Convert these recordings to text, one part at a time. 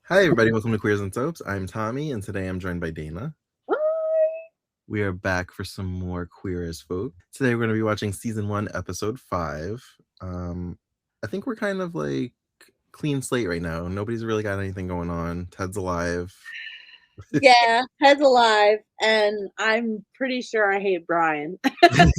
Hi, everybody. Welcome to Queers and Soaps. I'm Tommy, and today I'm joined by Dayna. Hi. We are back for some more Queer as Folk. Today we're going to be watching season 1, episode 5. I think we're kind of like clean slate right now. Nobody's really got anything going on. Ted's alive. Yeah, Ted's alive, and I'm pretty sure I hate Brian. I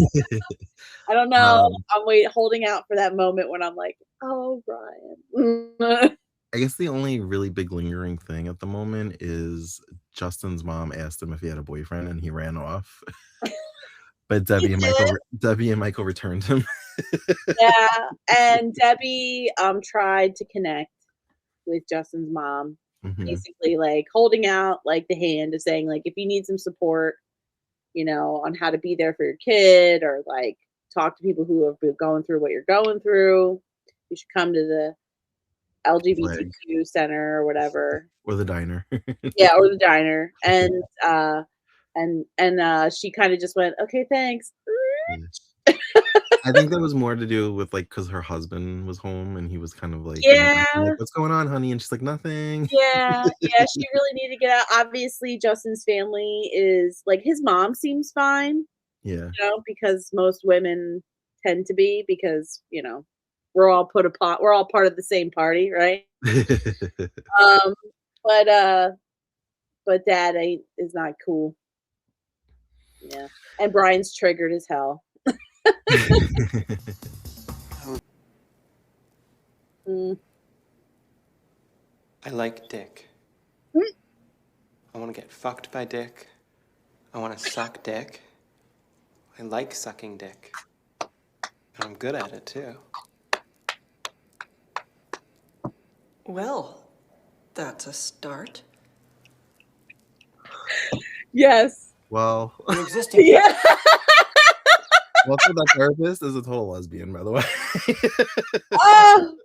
don't know. I'm holding out for that moment when I'm like, oh, Brian. I guess the only really big lingering thing at the moment is Justin's mom asked him if he had a boyfriend, and he ran off. But Debbie and Michael returned him. Yeah, and Debbie tried to connect with Justin's mom, basically like holding out like the hand of saying like if you need some support, on how to be there for your kid or like talk to people who have been going through what you're going through, you should come to the LGBTQ center or whatever. Or the diner. Yeah, or the diner. And she kind of just went, okay, thanks. I think that was more to do with like because her husband was home and he was kind of like, Yeah, what's going on, honey? And she's like, nothing. yeah, she really needed to get out. Obviously, Justin's family is like his mom seems fine. Yeah. Because most women tend to be because we're all we're all part of the same party, right? um, but Dad is not cool. Yeah, and Brian's triggered as hell. I like dick. I want to get fucked by dick. I want to suck dick. I like sucking dick. And I'm good at it, too. Well, that's a start. Yes. Well, you existing. Yeah. Also, that therapist is a total lesbian, by the way.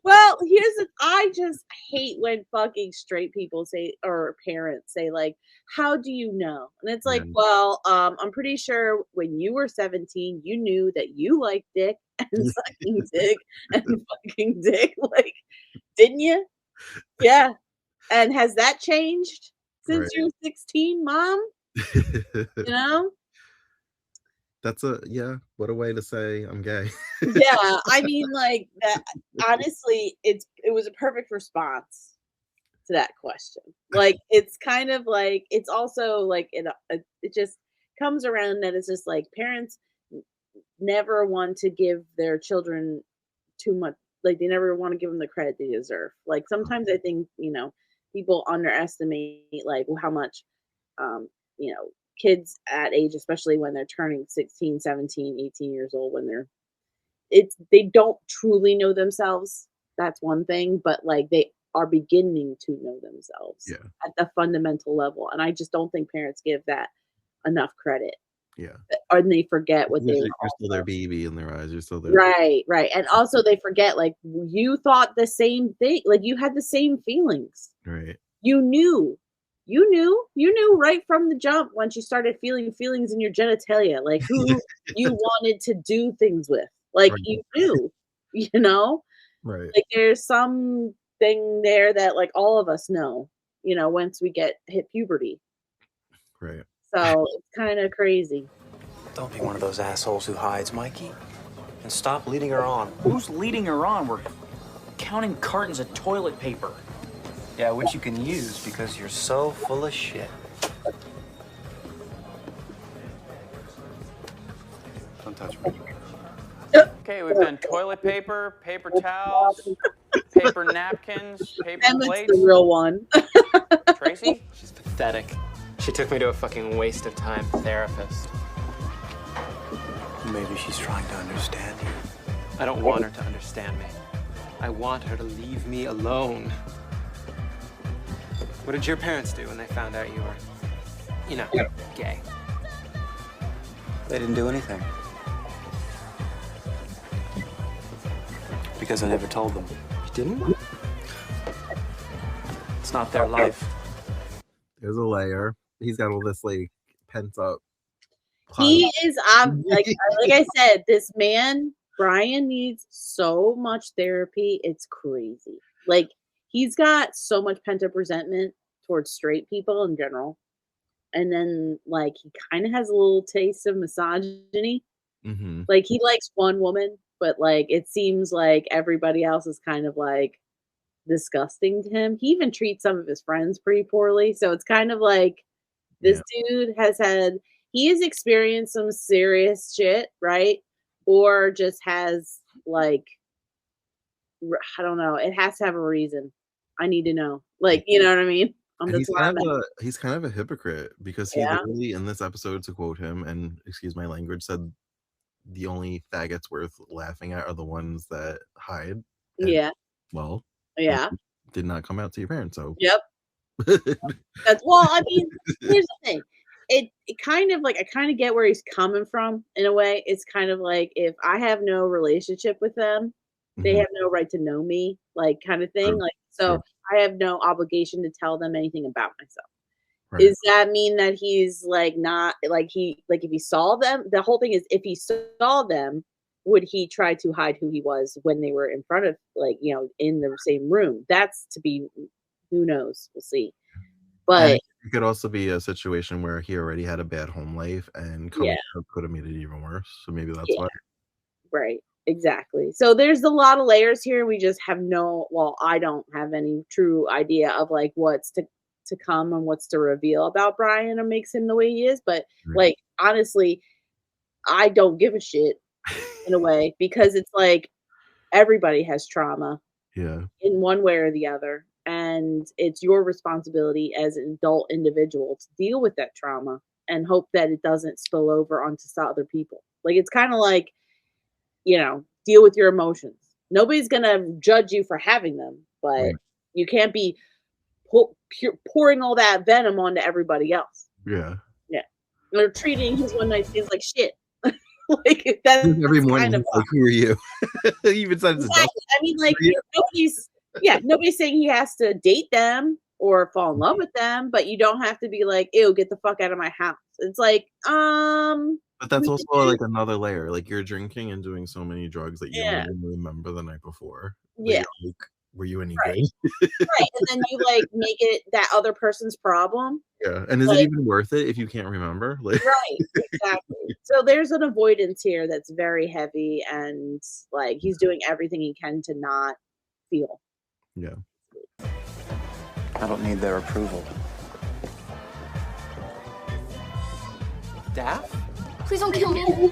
Well, I just hate when fucking straight people say, or parents say, like, how do you know? And it's like, well, I'm pretty sure when you were 17, you knew that you liked dick and sucking dick and fucking dick. Like, didn't you? Yeah. And has that changed since you're 16, Mom? That's what a way to say I'm gay. Yeah, I mean, like that. Honestly, it was a perfect response to that question. Like, it's kind of like it's also like it just comes around that it's just like parents never want to give their children too much. Like, they never want to give them the credit they deserve. Like, sometimes I think people underestimate like how much you know kids at age, especially when they're turning 16, 17, 18 years old, when they don't truly know themselves. That's one thing, but like they are beginning to know themselves at the fundamental level. And I just don't think parents give that enough credit. Yeah. Or they forget what they were. You're still their baby in their eyes. You're still there. Right. And also they forget, like, you thought the same thing. Like, you had the same feelings. Right. You knew right from the jump once you started feeling feelings in your genitalia, like who you wanted to do things with. Like, you knew, Right. Like, there's something there that like all of us know, once we hit puberty. Right. So it's kind of crazy. Don't be one of those assholes who hides, Mikey. And stop leading her on. Who's leading her on? We're counting cartons of toilet paper. Yeah, which you can use because you're so full of shit. Don't touch me. Okay, we've done toilet paper, paper towels, paper napkins, paper plates. The real one. Tracy? She's pathetic. She took me to a fucking waste of time therapist. Maybe she's trying to understand you. I don't want her to understand me. I want her to leave me alone. What did your parents do when they found out you were, gay? They didn't do anything. Because I never told them. You didn't? It's not their life. There's a layer. He's got all this like pent up. He is like I said, this man Brian needs so much therapy. It's crazy. Like, he's got so much pent up resentment towards straight people in general. And then like he kind of has a little taste of misogyny. Mhm. Like he likes one woman, but like it seems like everybody else is kind of like disgusting to him. He even treats some of his friends pretty poorly. So it's kind of like this Yeah. dude he has experienced some serious shit, right? Or just has like I don't know. It has to have a reason. I need to know. Like, you know what I mean? And That's why I'm at. he's kind of a hypocrite because he Yeah. literally in this episode, to quote him, and excuse my language, said the only faggots worth laughing at are the ones that hide. And Yeah. well, that Yeah. did not come out to your parents, so Yep. Well, I mean, here's the thing. It kind of like I kind of get where he's coming from in a way. It's kind of like if I have no relationship with them, they Mhm. have no right to know me, like kind of thing. True, Like true. so I have no obligation to tell them anything about myself. Right. Does that mean that he's like not like if he saw them? The whole thing is if he saw them, would he try to hide who he was when they were in front of like, in the same room? That's to be who knows. We'll see. And But it could also be a situation where he already had a bad home life and yeah, coming out could have made it even worse, so maybe that's yeah, why. right. Exactly. So there's a lot of layers here. We just have I don't have any true idea of like what's to come and what's to reveal about Brian or makes him the way he is. But Right. like honestly, I don't give a shit in a way because it's like everybody has trauma Yeah. in one way or the other. And it's your responsibility as an adult individual to deal with that trauma and hope that it doesn't spill over onto other people. Like it's kind of like, deal with your emotions. Nobody's gonna judge you for having them, but Right. you can't be pouring all that venom onto everybody else. Yeah. Yeah, or treating his one night stands like shit. Like Every that's morning kind of he's like, "Who are you?" He even says it, "Dustin, exactly. I mean, like who are you?" nobody's saying he has to date them or fall in love with them, but you don't have to be like, ew, get the fuck out of my house. It's like, But that's we also, could do like, another layer, like, you're drinking and doing so many drugs that you don't yeah, even remember the night before, that yeah, you're like, "Were you any right, good?" right. And then you like make it that other person's problem. Yeah, and is it Like, even worth it if you can't remember? Like right, exactly. So there's an avoidance here that's very heavy and like he's doing everything he can to not feel. Yeah. I don't need their approval. Daff? Please don't kill me.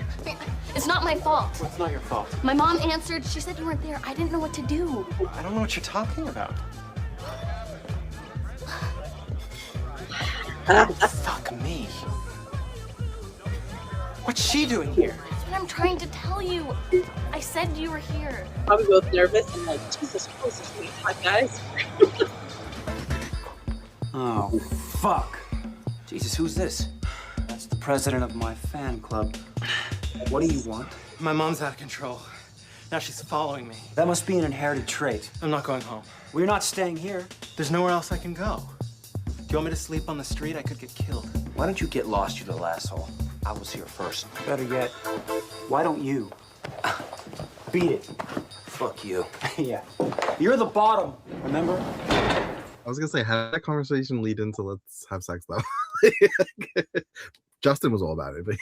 It's not my fault. It's not your fault. My mom answered. She said you weren't there. I didn't know what to do. I don't know what you're talking about. Fuck me. What's she doing here? That's what I'm trying to tell you. I said you were here. Probably both nervous and like, Jesus Christ, this is hot guys. Oh, fuck. Jesus, who's this? That's the president of my fan club. What do you want? My mom's out of control. Now she's following me. That must be an inherited trait. I'm not going home. We're not staying here. There's nowhere else I can go. Do you want me to sleep on the street? I could get killed. Why don't you get lost, you little asshole? I was here first. Better yet, why don't you? Beat it. Fuck you. Yeah. You're the bottom, remember? I was gonna say, how did that conversation lead into let's have sex though? Justin was all about it, but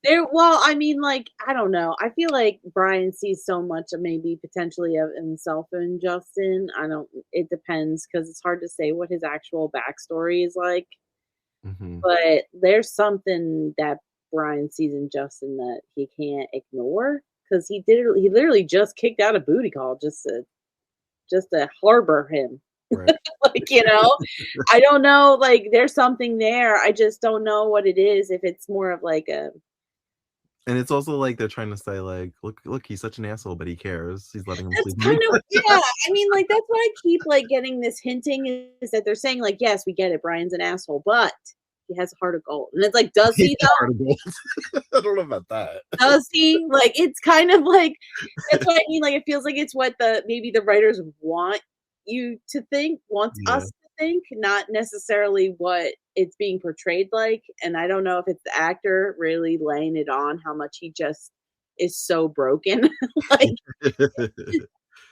Yeah. Well, I mean, like, I don't know. I feel like Brian sees so much of maybe potentially of himself in Justin. It depends because it's hard to say what his actual backstory is like. Mhm. But there's something that Brian sees in Justin that he can't ignore because he literally just kicked out a booty call just to harbor him. Right. Like, I don't know, like there's something there. I just don't know what it is. If it's more of like a And it's also like they're trying to say like, look, he's such an asshole, but he cares. He's letting him that's sleep. kind of yeah. I mean, like that's what I keep like getting this hinting is that they're saying like, yes, we get it, Brian's an asshole, but he has a heart of gold. And it's like, does he though? Heart of gold. I don't know about that. Does he? Like it's kind of like that's what I mean. Like it feels like it's what maybe the writers want you to think, wants Yeah. us to think, not necessarily what it's being portrayed like. And I don't know if it's the actor really laying it on how much he just is so broken. Like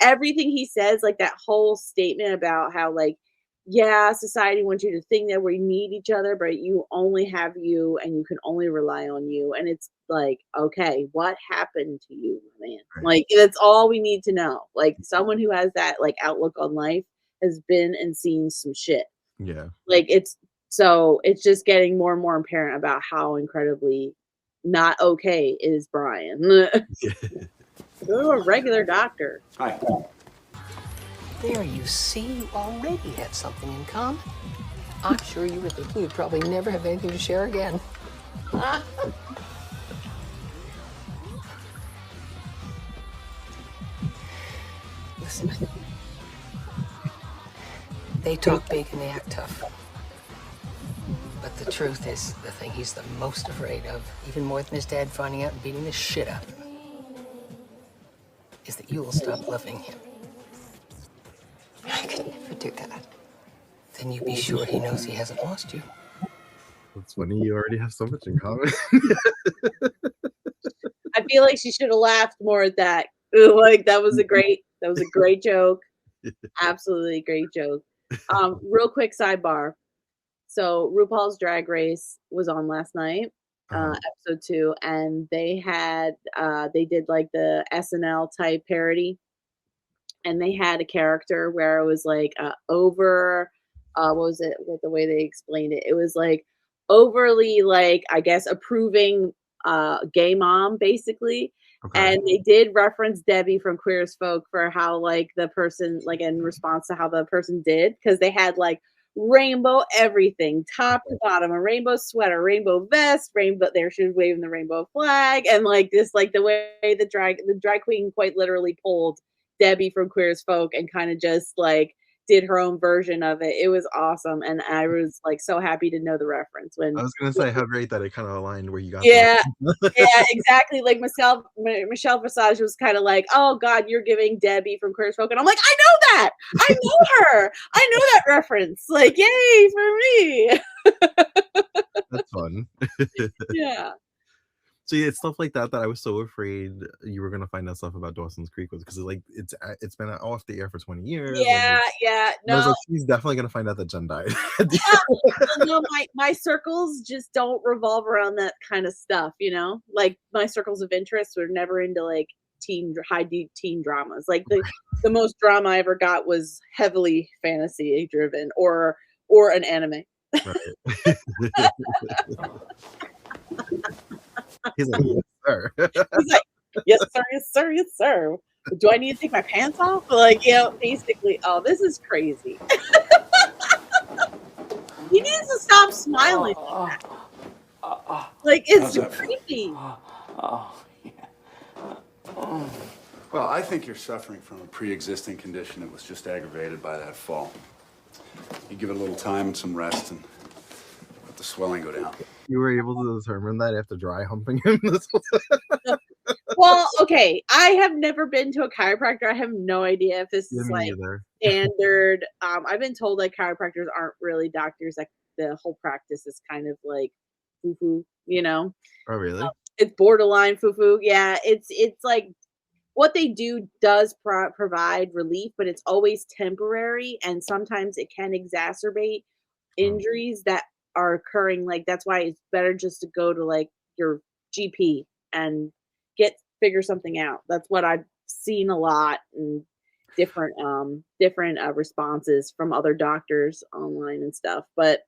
everything he says, like that whole statement about how like, yeah, society wants you to think that we need each other, but you only have you and you can only rely on you. And it's like, okay, what happened to you, man? Right. Like that's all we need to know. Like someone who has that like outlook on life has been and seen some shit. Yeah. Like it's just getting more and more apparent about how incredibly not okay is Brian. Go to a regular doctor. Hi. There, you see, you already had something in common. I'm sure you were thinking you'd probably never have anything to share again. Listen, they talk big and they act tough. But the truth is, the thing he's the most afraid of, even more than his dad finding out and beating the shit out of him, is that you will stop loving him. I could never do that. Then you be sure he knows he hasn't lost you. That's funny. You already have so much in common. I feel like she should have laughed more at that. Like that was a great joke. Absolutely great joke. Real quick sidebar. So RuPaul's Drag Race was on last night, episode 2, and they did like the SNL type parody, and they had a character where it was like what was it? What the way they explained it? It was like overly like I guess approving gay mom basically. Okay. And they did reference Debbie from Queer as Folk for how like the person like in response to how the person did, because they had like rainbow everything, top to bottom, a rainbow sweater, rainbow vest, rainbow. There she was waving the rainbow flag, and like this, like the way the drag queen quite literally pulled Debbie from Queer as Folk and kind of just like did her own version of it. It was awesome, and I was like so happy to know the reference when I was gonna say how great that it kind of aligned where you got. Yeah, yeah, exactly. Like Michelle Visage was kind of like, "Oh God, you're giving Debbie from Queer as Folk," and I'm like, "I know that. I know her. I know that reference. Like, yay for me!" That's fun. Yeah. So yeah, it's stuff like that I was so afraid you were gonna find out stuff about Dawson's Creek was because like it's been off the air for 20 years. Yeah, yeah. I was No, like, she's definitely gonna find out that Jen died. no, my circles just don't revolve around that kind of stuff, you know? Like my circles of interest were never into like high teen dramas. Like the most drama I ever got was heavily fantasy driven or an anime. Right. He's like, yes, sir. He's like, yes, sir, yes, sir, yes, sir. Do I need to take my pants off? Like, you know, basically, oh, this is crazy. He needs to stop smiling. Like, it's creepy. Well, I think you're suffering from a pre-existing condition that was just aggravated by that fall. You give it a little time and some rest and let the swelling go down. You were able to determine that after dry humping him this Well, okay. I have never been to a chiropractor. I have no idea if this is like standard. I've been told like chiropractors aren't really doctors. Like the whole practice is kind of like foo-foo, you know? Oh, really? It's borderline foo-foo. Yeah, it's like what they do does provide relief, but it's always temporary, and sometimes it can exacerbate injuries that are occurring. Like that's why it's better just to go to like your GP and figure something out. That's what I've seen a lot and different responses from other doctors online and stuff. But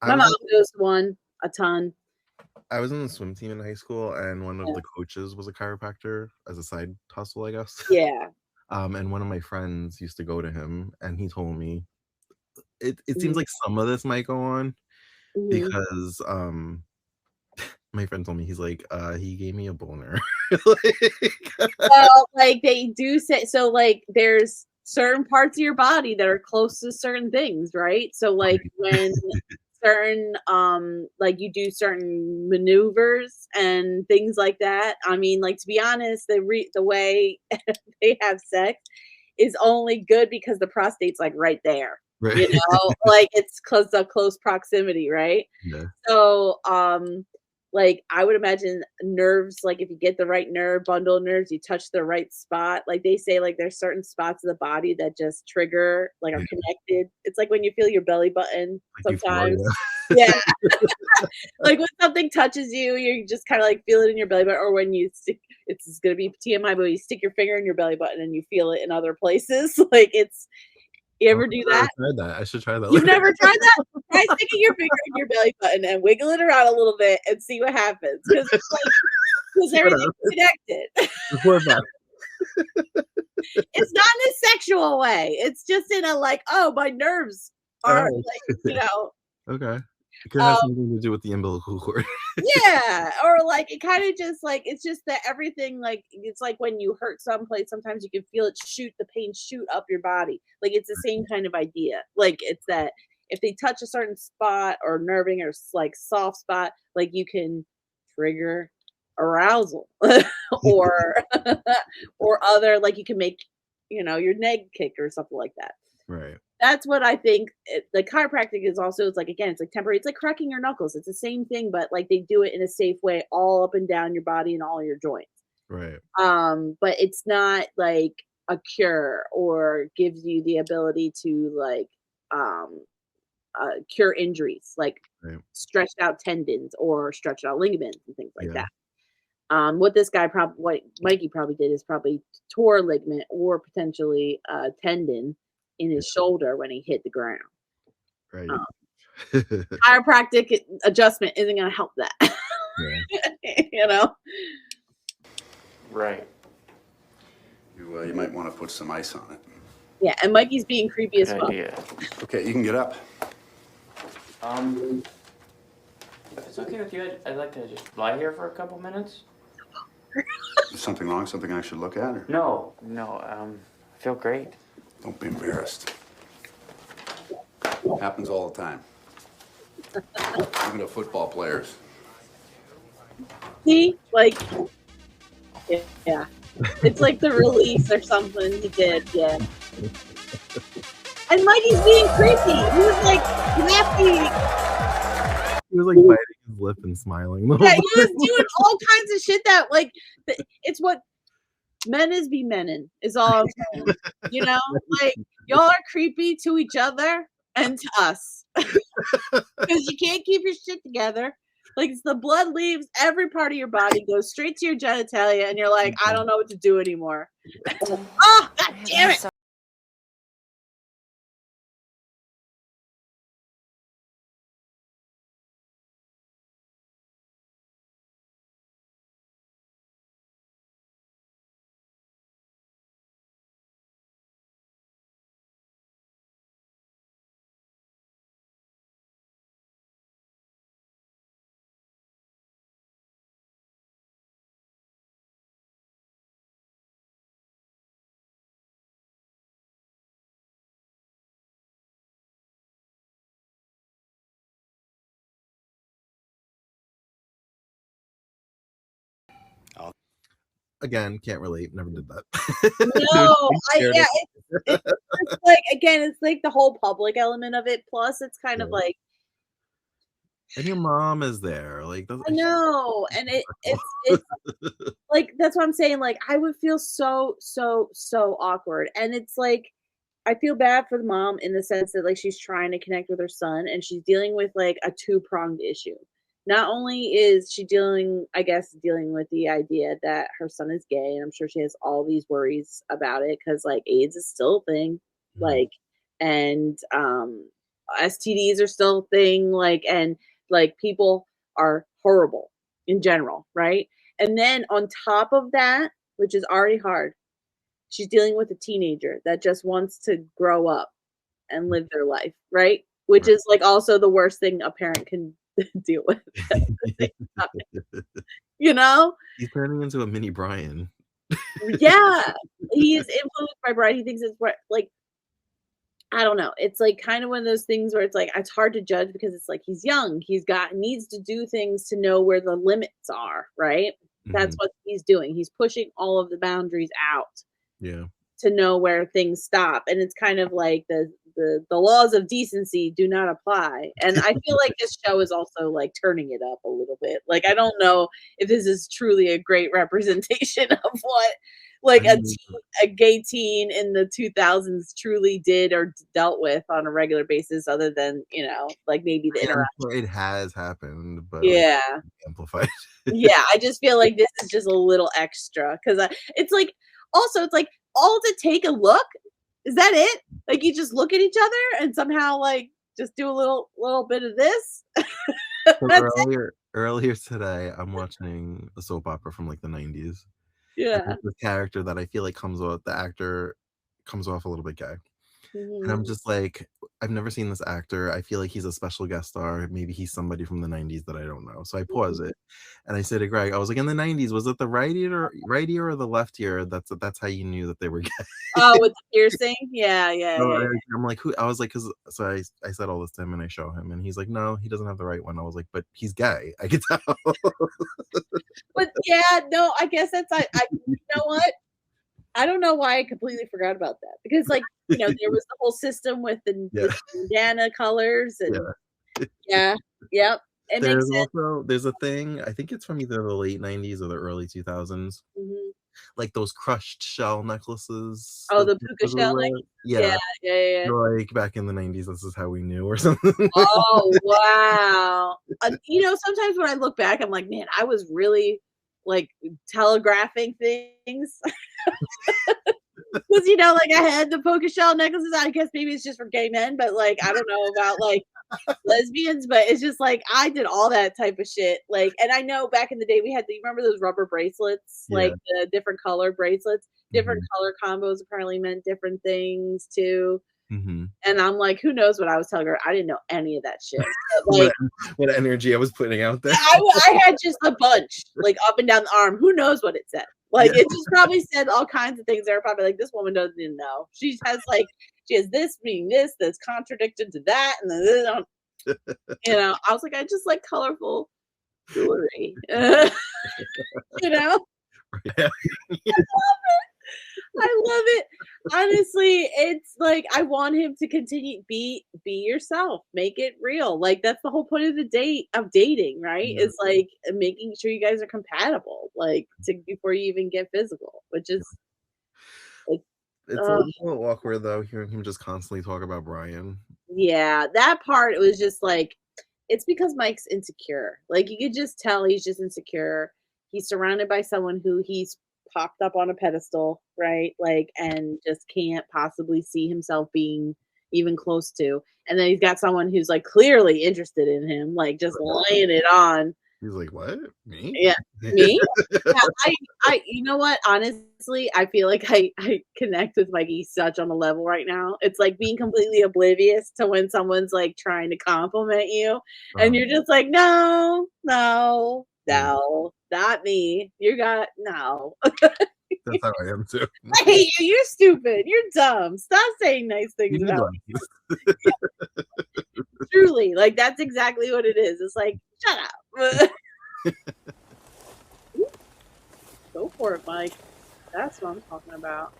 my mom goes to one a ton. I was in the swim team in high school, and one of the coaches was a chiropractor as a side hustle, I guess. Yeah. And one of my friends used to go to him, and he told me it seems like some of this might go on because my friend told me, he's like, he gave me a boner. Well, like they do say, so like there's certain parts of your body that are close to certain things, right? So like when certain like you do certain maneuvers and things like that. I mean, like to be honest, the way they have sex is only good because the prostate's like right there. Right. You know, like it's close proximity, right? Yeah. So like, I would imagine nerves, like, if you get the right nerve, bundle of nerves, you touch the right spot. Like, they say, like, there's certain spots of the body that just trigger, like, are Yeah, connected. It's like when you feel your belly button like sometimes. euphoria. Yeah. Like, when something touches you, you just kinda, like, feel it in your belly button, or when you stick it's gonna be TMI, but you stick your finger in your belly button and you feel it in other places. Like, it's you Oh, ever do I've never that? tried that. I should try that You've later. never tried that? Try sticking your finger in your belly button and wiggle it around a little bit and see what happens, 'cause it's like 'cause See what everything's happens. connected. Report back. It's not in a sexual way. It's just in a, like, "Oh, my nerves are, Oh, like," you know? okay. It could have Um something to do with the umbilical cord. Yeah, or, like, it kinda just, like it's just that everything, like it's like when you hurt someplace, sometimes you can feel it shoot the pain shoot up your body. Like, it's the same kind of idea. Like, it's that if they touch a certain spot or nerving or like, soft spot, like, you can trigger arousal or or other like, you can make, your neck kick or something like that. Right. That's what I think the chiropractic is also it's like, again, it's like temporary. It's like cracking your knuckles. It's the same thing, but, like, they do it in a safe way all up and down your body and all your joints. Right. But it's not like a cure or gives you the ability to, like, um, cure injuries, like Right. stretched out tendons or stretched out ligaments and things like Yeah. that. What this guy what Mikey probably did is probably tore a ligament or potentially a tendon in Yeah. his shoulder when he hit the ground. Right. Um, chiropractic adjustment isn't gonna help that. Yeah. You know? Right. You might want to put some ice on it. Yeah, and Mikey's being creepy as Good fuck. idea. Okay, you can get up. If it's okay with you, I'd like to just lie here for a couple minutes. Is something wrong? Something I should look at? Or No, I feel great. don't be embarrassed. Happens all the time. Even to football players. See? Like, yeah. It's like the release or something he did, yeah. And Mikey's being creepy. He was like laughing. He was like biting his lip and smiling. The Yeah, whole he was time. doing all kinds of shit that like it's what men is be menin is all I'm saying. You know? Like y'all are creepy to each other and to us. Because you can't keep your shit together. Like the blood leaves every part of your body, goes straight to your genitalia, and you're like, I don't know what to do anymore. Oh, god damn it. Again, can't relate. Never did that. No, Scared yeah, it. it's like again, it's like the whole public element of it. Plus, it's kind of Yeah. like And your mom is there. Like, I know, and it's like that's what I'm saying. Like, I would feel so awkward, and it's like I feel bad for the mom in the sense that like she's trying to connect with her son, and she's dealing with like a two-pronged issue. Not only is she dealing with the idea that her son is gay, and I'm sure she has all these worries about it because like AIDS is still a thing, Mhm. like, and STDs are still a thing, like, and like people are horrible in general, right? And then on top of that, which is already hard, she's dealing with a teenager that just wants to grow up and live their life, right? Which Right. is like also the worst thing a parent can deal with at the same time, you know? He's turning into a mini Brian. Yeah. He is influenced by Brian. He thinks it's what like I don't know. It's like kind of one of those things where it's like it's hard to judge because it's like he's young. He's got needs to do things to know where the limits are, right? That's Mhm. what he's doing. He's pushing all of the boundaries out. Yeah. to know where things stop, and it's kind of like the laws of decency do not apply. And I feel like this show is also like turning it up a little bit. Like I don't know if this is truly a great representation of what like a gay teen in the 2000s truly did or dealt with on a regular basis, other than like maybe the Yeah, I'm interaction. sure it has happened, but like Yeah. amplified. Yeah, I just feel like this is just a little extra because it's like also it's like all to take a look. Is that it? Like you just look at each other and somehow like just do a little bit of this. So That's it. earlier today, I'm watching a soap opera from like the 90s. And Yeah. there's this character that I feel like the actor comes off a little bit gay. And I'm Mhm. just like, I've never seen this actor. I feel like he's a special guest star. Maybe he's somebody from the 90s that I don't know. So I pause Mhm. it and I say to Greg, I was like, in the 90s, was it the right ear or the left ear? That's how you knew that they were gay. Oh, with the piercing? Yeah, yeah, So yeah, I'm like, who? I was like, because so I said all this to him and I show him and he's like, no, he doesn't have the right one. I was like, but he's gay. I could tell. But yeah, no, I guess that's I you know what? I don't know why I completely forgot about that because, like, there was the whole system with Yeah, the bandana colors and yeah. yeah, yep, it makes sense. There's a thing, I think it's from either the late 90s or the early 2000s, Mhm. like those crushed shell necklaces Oh, that the puka people would shell wear. necklace? Yeah, Yeah, yeah, yeah, yeah. like back in the 90s, this is how we knew or something. Oh, wow. Sometimes when I look back, I'm like, "Man, I was really, like, telegraphing things." 'Cause, like, I had the puka shell necklaces. I guess maybe it's just for gay men, but, like, I don't know about, like, lesbians, but it's just, like, I did all that type of shit, like and I know back in the day we had you remember those rubber bracelets? Yeah. Like, the different color bracelets? Different Mhm, color combos apparently meant different things too, mhm. and I'm like, "Who knows what I was telling her?" I didn't know any of that shit, but, What like what energy I was putting out there. I had just a bunch, like, up and down the arm. Who knows what it said? Like, Yeah. it just probably said all kinds of things. They're probably like, "This woman doesn't even know." She has this meaning this that's contradicted to that, and then I was like, "I just like colorful jewelry." You know? Yeah. I love it. Honestly, it's like I want him to continue be yourself, make it real. Like that's the whole point of dating, right? Yeah. Is like making sure you guys are compatible, like before you even get physical, which is it's It's a uh, little awkward though, hearing him just constantly talk about Brian. yeah, that part was just like it's because Mike's insecure. Like you could just tell he's just insecure. He's surrounded by someone who he's popped up on a pedestal, right? Like and just can't possibly see himself being even close to. And then he's got someone who's like clearly interested in him, like just laying it on. He's like, "What? Me?" Yeah. Me? Yeah, you know what? Honestly, I feel like I connect with Mikey such on a level right now. It's like being completely oblivious to when someone's like trying to compliment you and Uh-huh. you're just like, no, no, Yeah, no, not me. You got no. that's how I am too. I hate you. You're stupid. You're dumb. Stop saying nice You things need about glasses. me. Truly. Like that's exactly what it is. It's like, shut up. Go for it, Mike. That's what I'm talking about.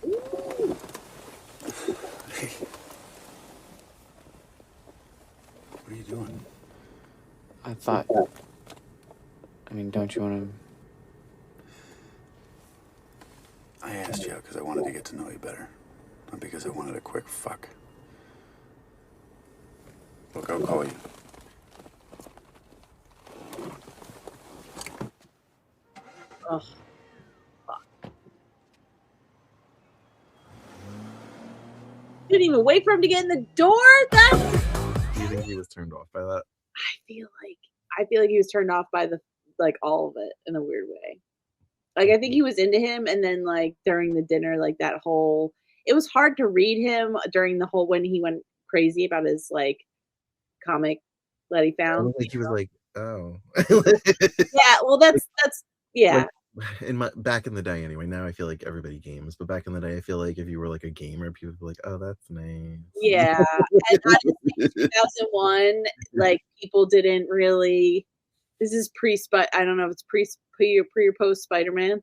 Ooh. What are you doing? I thought. I mean, don't you want to? I asked you because I wanted to get to know you better, not because I wanted a quick fuck. Look, I'll call you. Ugh. Fuck. Didn't even wait for him to get in the door. Do you think he was turned off by that? I feel like he was turned off by all of it in a weird way. Like I think he was into him, and then like during the dinner, like that whole. It was hard to read him during the whole when he went crazy about his like comic that he I found. don't think he was like, "Oh." Yeah, well, that's yeah. Like, in my back in the day anyway, now I feel like everybody games, but back in the day, I feel like if you were, like, a gamer, people would be like, "Oh, that's nice." Yeah, and honestly, 2001, like, people didn't really this is I don't know if it's pre or post Spider-Man.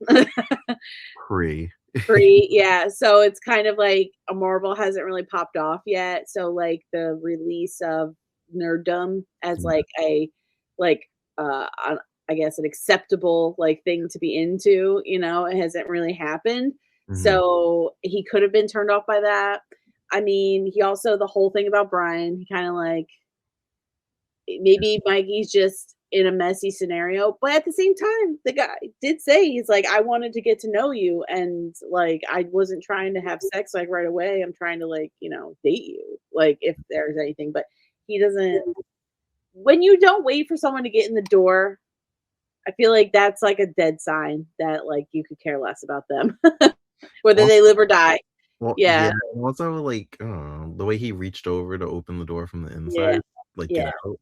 Pre. Free, yeah. So it's kind of like a Marvel hasn't really popped off yet. So like the release of nerddom as Yeah. like I guess an acceptable like thing to be into, it hasn't really happened. Mhm. So he could have been turned off by that. I mean, he also the whole thing about Brian, he kind of like maybe Mikey's just in a messy scenario, but at the same time, the guy did say he's like, I wanted to get to know you, and like I wasn't trying to have sex like right away. I'm trying to like date you, like if there's anything. But he doesn't. When you don't wait for someone to get in the door, I feel like that's like a dead sign that like you could care less about them, whether Also they live or die. well, yeah, Yeah, and also, like, the way he reached over to open the door from the yeah, inside, like, get yeah. out,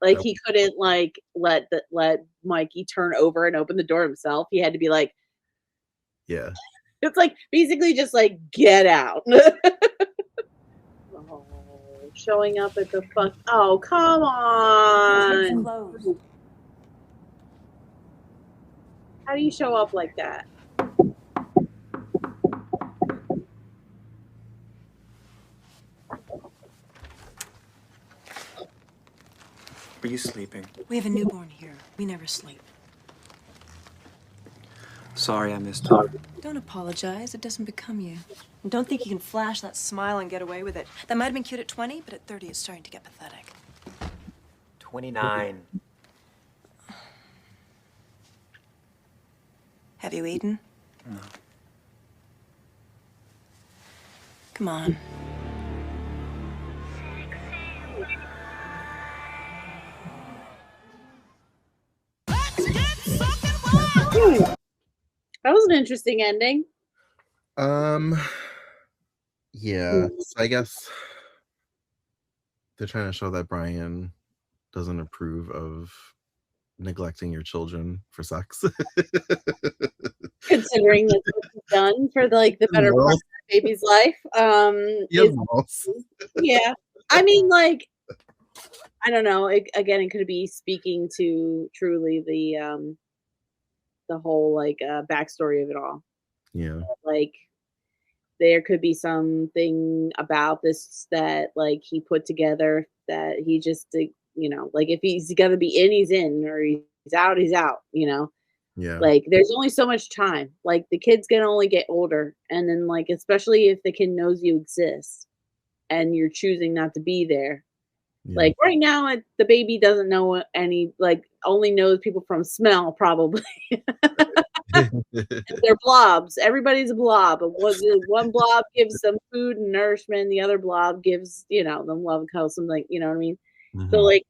Like that he couldn't like let Mikey turn over and open the door himself. He had to be like, yeah. it's like basically just like get out. Oh, showing up at the fuck. Oh, come on. How do you show up like that? Were you sleeping? We have a newborn here. We never sleep. Sorry I missed you. Don't apologize. It doesn't become you. And don't think you can flash that smile and get away with it. That might have been cute at 20, but at 30 it's starting to get pathetic. 29. Have you eaten? No. Come on. That was an interesting ending. Um, yeah, so I guess they're trying to show that Brian doesn't approve of neglecting your children for sex. Considering that's what he's done for the better part of Morals. the baby's life. He has Is morals. yeah. I mean, like, I don't know. Again, it could be speaking to truly the whole like backstory of it all. Yeah. Like there could be something about this that like he put together that he just like if he's got to be in, he's in, or he's out, he's out. Yeah. Like there's only so much time. Like the kid's gonna only get older, and then like especially if the kid knows you exist and you're choosing not to be there. Yeah. Like right now, the baby doesn't know any, like only knows people from smell probably. They're blobs. Everybody's a blob. One blob gives them food and nourishment. The other blob gives them love and cuddle. Something like what I mean. So Mhm. like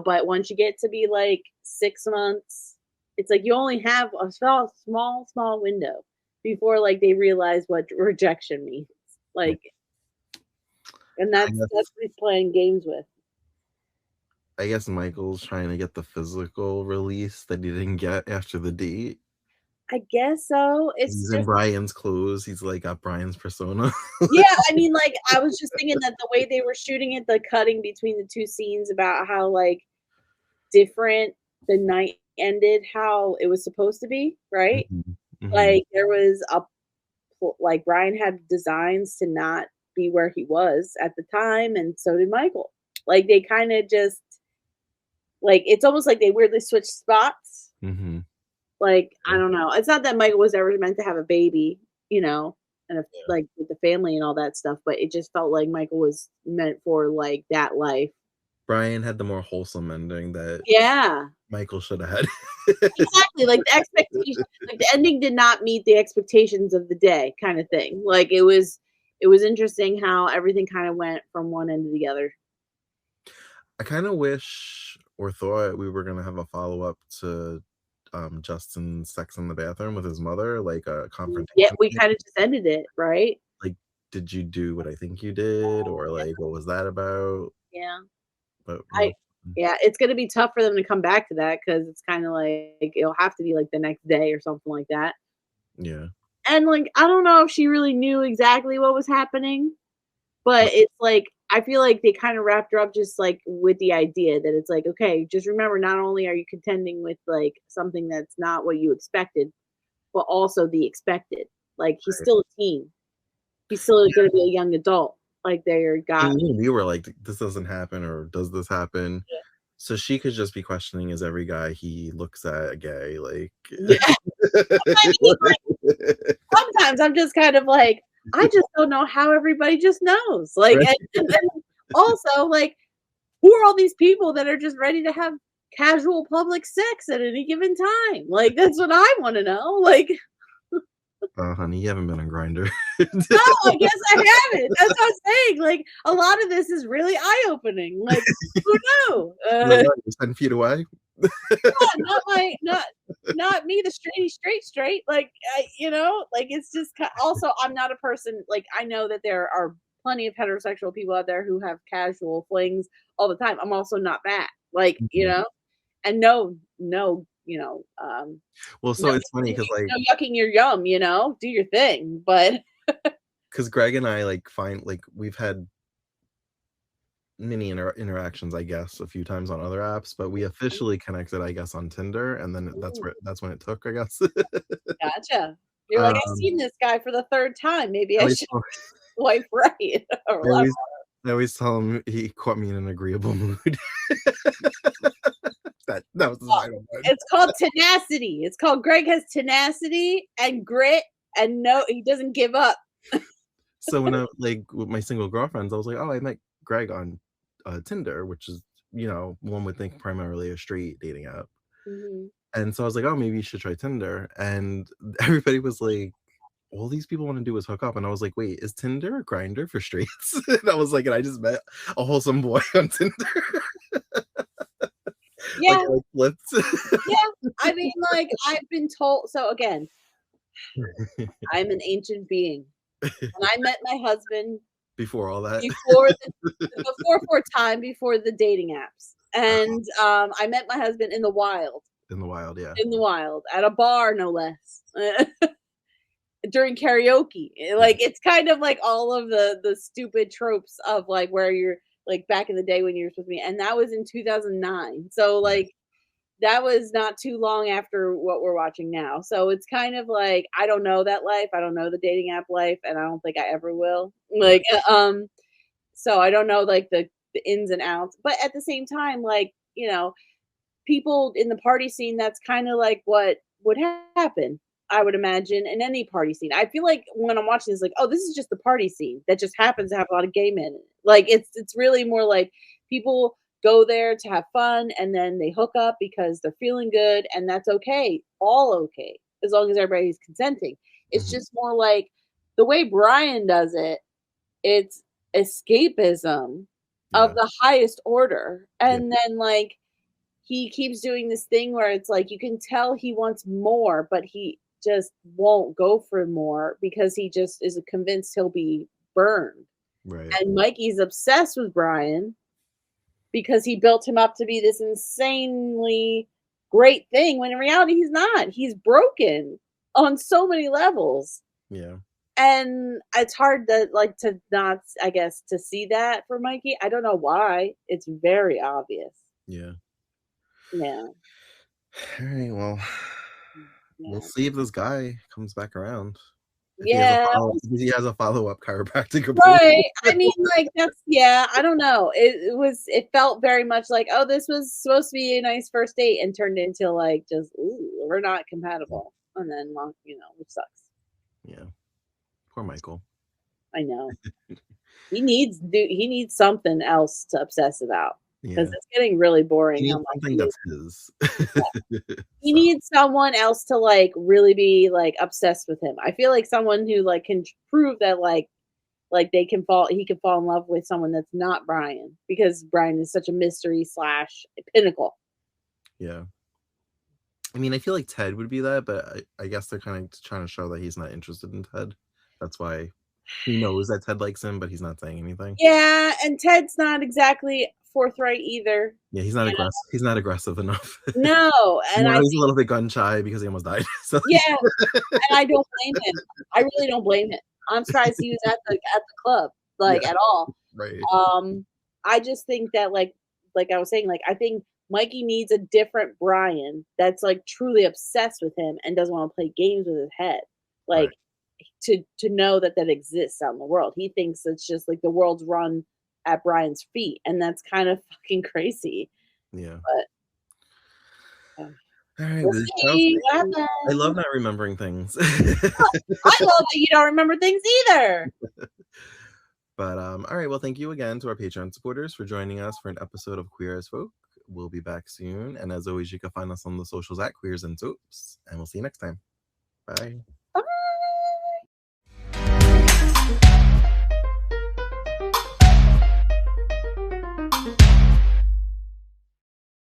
but once you get to be like 6 months, it's like you only have a small window before like they realize what rejection means. Like, and I that's guess what he's playing games with. I guess Michael's trying to get the physical release that he didn't get after the date. I guess so. It's He's in just Brian's clothes. He's like got Brian's persona. yeah, I mean, like I was just thinking that the way they were shooting it, the cutting between the two scenes about how like different the night ended, how it was supposed to be, right? Mhm. Mhm. Like there was like Brian had designs to not be where he was at the time, and so did Michael. Like they kind of just like it's almost like they weirdly switched spots. Mhm. Like I Yeah. don't know. It's not that Michael was ever meant to have a baby, and Yeah. like with the family and all that stuff, but it just felt like Michael was meant for like that life. Brian had the more wholesome ending that Yeah, Michael should have had. exactly. Like the expectation, like the ending did not meet the expectations of the day, kind of thing. Like it was interesting how everything kind of went from one end to the other. I kind of wish or thought we were gonna have a follow-up to Justin's sex in the bathroom with his mother, like a Yeah, confrontation. we kind of just ended it, right? Like, did you do what I think you did? Or like what was that about? Yeah. But I no. yeah, it's gonna be tough for them to come back to that because it's kind of like it'll have to be like the next day or something like that. Yeah. And like I don't know if she really knew exactly what was happening, but it's like I feel like they kind of wrapped her up just like with the idea that it's like, okay, just remember not only are you contending with like something that's not what you expected, but also the expected. Like he's Right. still a teen. He's still going to be a young adult. Like they're got. And we were like, this doesn't happen, or does this happen? Yeah. So she could just be questioning, is every guy he looks at gay? Like, Yeah. I mean, like, sometimes I'm just kind of like, I just don't know how everybody just knows. Like, right? and then also, like, who are all these people that are just ready to have casual public sex at any given time? Like, that's what I want to know. Like, Oh, honey, you haven't been on Grinder. no, I guess I haven't. That's what I'm saying. Like, a lot of this is really eye opening. Like, who knew? You're 10 feet away. Not me, the straight. Like, like it's just also I'm not a person like I know that there are plenty of heterosexual people out there who have casual flings all the time. I'm also not that. Like, Mhm. and no, Well, so it's funny because like, no yucking your yum, do your thing. But because Greg and I like find like we've had mini interactions, I guess, a few times on other apps, but we officially connected, I guess, on Tinder, and then that's when it took, I guess. gotcha. You're like, I've um, seen this guy for the third time. Maybe I I always, should swipe right or I left. always, I always tell him he caught me in an agreeable mood. that was the final one. It's called tenacity. It's called Greg has tenacity and grit, and no, he doesn't give up. So when I like with my single girlfriends, I was like, oh, I met Greg on Tinder, which is one would think primarily a straight dating app. Mhm. And so I was like, oh, maybe you should try Tinder. And everybody was like, all these people want to do is hook up. And I was like, wait, is Tinder a grinder for straights? And I was like, and I just met a wholesome boy on Tinder. Like, Yeah, I flipped. yeah. I mean, like I've been told. So again, I'm an ancient being, and I met my husband Before all that. before the dating apps, and I met my husband in the wild, In the wild, yeah. at a bar, no less. During karaoke. Like it's kind of like all of the stupid tropes of like where you're like back in the day when you were supposed to be, and that was in 2009. So like that was not too long after what we're watching now. So it's kind of like I don't know that life. I don't know the dating app life, and I don't think I ever will. Like so I don't know like the ins and outs. But at the same time, like, people in the party scene, that's kind of like what would happen, I would imagine, in any party scene. I feel like when I'm watching this, like, oh, this is just the party scene that just happens to have a lot of gay men in it. Like it's really more like people go there to have fun and then they hook up because they're feeling good, and that's okay. All okay. As long as everybody's consenting. It's Mhm. just more like the way Brian does it, it's escapism of Yeah. the highest order. Yeah. And then like he keeps doing this thing where it's like you can tell he wants more, but he just won't go for more because he just is convinced he'll be burned. Right. And Mikey's obsessed with Brian because he built him up to be this insanely great thing when in reality he's not. He's broken on so many levels. Yeah. And it's hard to not, I guess, to see that for Mikey. I don't know why. It's very obvious. Yeah. Yeah. All right. Well, we'll Yeah. see if this guy comes back around. If Yeah. he has a follow-up chiropractic appointment. Right. I mean, like yeah, I don't know. It felt very much like, oh, this was supposed to be a nice first date and turned into like just, ooh, we're not compatible. And then which sucks. Yeah. Poor Michael. I know. He needs something else to obsess about. Because Yeah. it's getting really He boring how needs much something that's his. he So, needs someone else to like really be like obsessed with him. I feel like someone who like can prove that like he can fall in love with someone that's not Brian, because Brian is such a mystery / pinnacle. yeah. I mean, I feel like Ted would be that, but I guess they're kind of trying to show that he's not interested in Ted. That's why he knows that Ted likes him, but he's not saying anything. Yeah, and Ted's not exactly forthright either. Yeah, he's not aggressive. He's not aggressive enough. No, and I He's a think little bit gun shy because he almost died. So yeah, and I don't blame him. I really don't blame him. I'm surprised he was at the club like yeah, at all. right. I just think that like I was saying, like I think Mikey needs a different Brian that's like truly obsessed with him and doesn't want to play games with his head. Like Right. to know that that exists out in the world. He thinks it's just like the world's run at Brian's feet, and that's kind of fucking crazy. Yeah. But All right, we'll well, see what I love happens. not remembering things. I love that you don't remember things either. But all right, well, thank you again to our Patreon supporters for joining us for an episode of Queer as Folk. We'll be back soon, and as always, you can find us on the socials at Queers and Soaps, and we'll see you next time. Bye.